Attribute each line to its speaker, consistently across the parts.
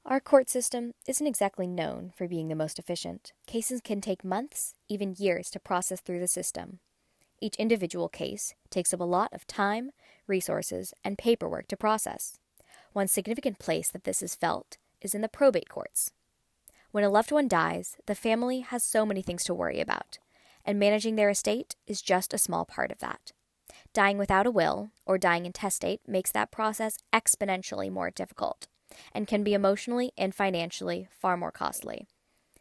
Speaker 1: Our court system isn't exactly known for being the most efficient. Cases can take months, even years, to process through the system. Each individual case takes up a lot of time, resources, and paperwork to process. One significant place that this is felt is in the probate courts. When a loved one dies, the family has so many things to worry about, and managing their estate is just a small part of that. Dying without a will or dying intestate makes that process exponentially more difficult and can be emotionally and financially far more costly.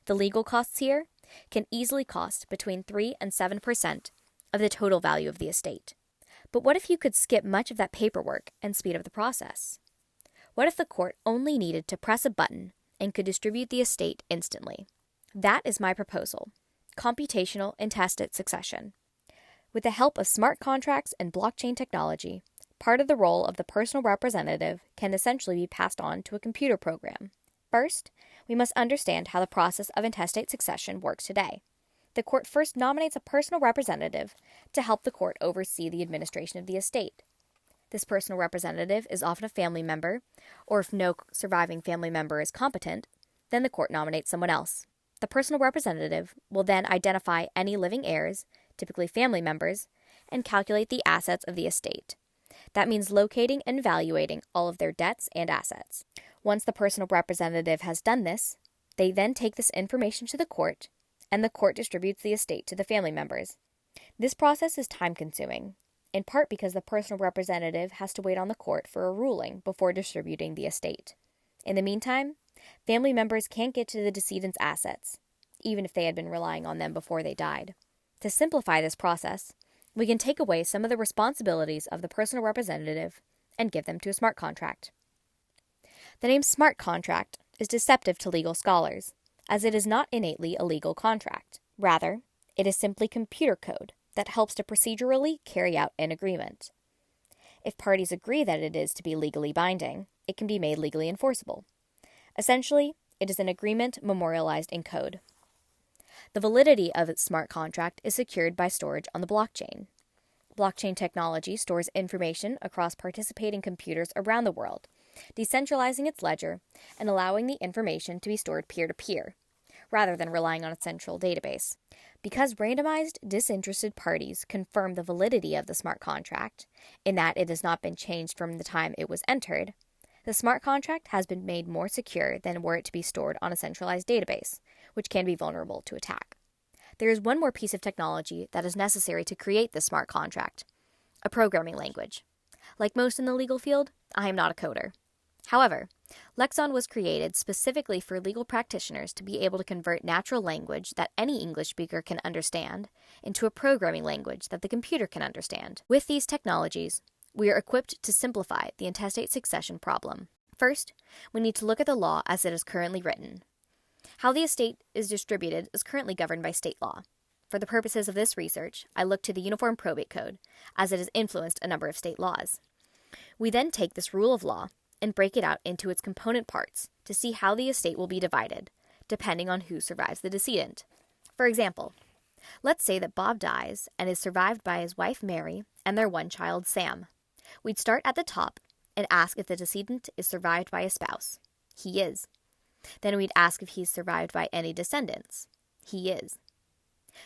Speaker 1: The legal costs here can easily cost between 3 and 7% of the total value of the estate. But what if you could skip much of that paperwork and speed up the process? What if the court only needed to press a button and could distribute the estate instantly? That is my proposal: computational intestate succession. With the help of smart contracts and blockchain technology, part of the role of the personal representative can essentially be passed on to a computer program. First, we must understand how the process of intestate succession works today. The court first nominates a personal representative to help the court oversee the administration of the estate. This personal representative is often a family member, or if no surviving family member is competent, then the court nominates someone else. The personal representative will then identify any living heirs, typically family members, and calculate the assets of the estate. That means locating and evaluating all of their debts and assets. Once the personal representative has done this, they then take this information to the court, and the court distributes the estate to the family members. This process is time-consuming, in part because the personal representative has to wait on the court for a ruling before distributing the estate. In the meantime, family members can't get to the decedent's assets, even if they had been relying on them before they died. To simplify this process, we can take away some of the responsibilities of the personal representative and give them to a smart contract. The name smart contract is deceptive to legal scholars, as it is not innately a legal contract. Rather, it is simply computer code that helps to procedurally carry out an agreement. If parties agree that it is to be legally binding, it can be made legally enforceable. Essentially, it is an agreement memorialized in code. The validity of its smart contract is secured by storage on the blockchain. Blockchain technology stores information across participating computers around the world, decentralizing its ledger and allowing the information to be stored peer-to-peer, rather than relying on a central database. Because randomized, disinterested parties confirm the validity of the smart contract, in that it has not been changed from the time it was entered, the smart contract has been made more secure than were it to be stored on a centralized database, which can be vulnerable to attack. There is one more piece of technology that is necessary to create this smart contract: a programming language. Like most in the legal field, I am not a coder. However, Lexon was created specifically for legal practitioners to be able to convert natural language that any English speaker can understand into a programming language that the computer can understand. With these technologies, we are equipped to simplify the intestate succession problem. First, we need to look at the law as it is currently written. How the estate is distributed is currently governed by state law. For the purposes of this research, I look to the Uniform Probate Code, as it has influenced a number of state laws. We then take this rule of law and break it out into its component parts to see how the estate will be divided, depending on who survives the decedent. For example, let's say that Bob dies and is survived by his wife Mary and their one child Sam. We'd start at the top and ask if the decedent is survived by a spouse. He is. Then we'd ask if he's survived by any descendants. He is.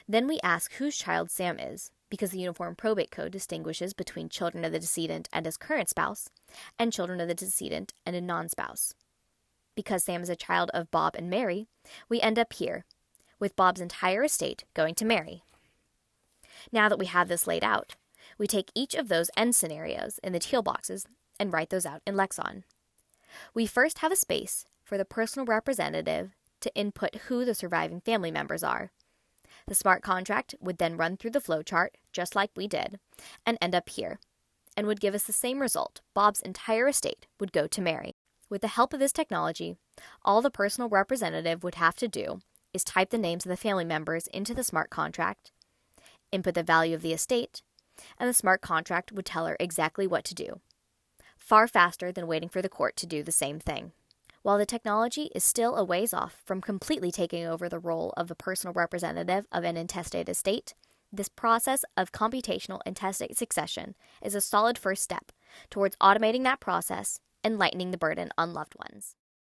Speaker 1: Then we ask whose child Sam is, because the Uniform Probate Code distinguishes between children of the decedent and his current spouse, and children of the decedent and a non-spouse. Because Sam is a child of Bob and Mary, we end up here, with Bob's entire estate going to Mary. Now that we have this laid out, we take each of those end scenarios in the teal boxes and write those out in Lexon. We first have a space for the personal representative to input who the surviving family members are. The smart contract would then run through the flowchart, just like we did, and end up here, and would give us the same result. Bob's entire estate would go to Mary. With the help of this technology, all the personal representative would have to do is type the names of the family members into the smart contract, input the value of the estate, and the smart contract would tell her exactly what to do. Far faster than waiting for the court to do the same thing. While the technology is still a ways off from completely taking over the role of the personal representative of an intestate estate, this process of computational intestate succession is a solid first step towards automating that process and lightening the burden on loved ones.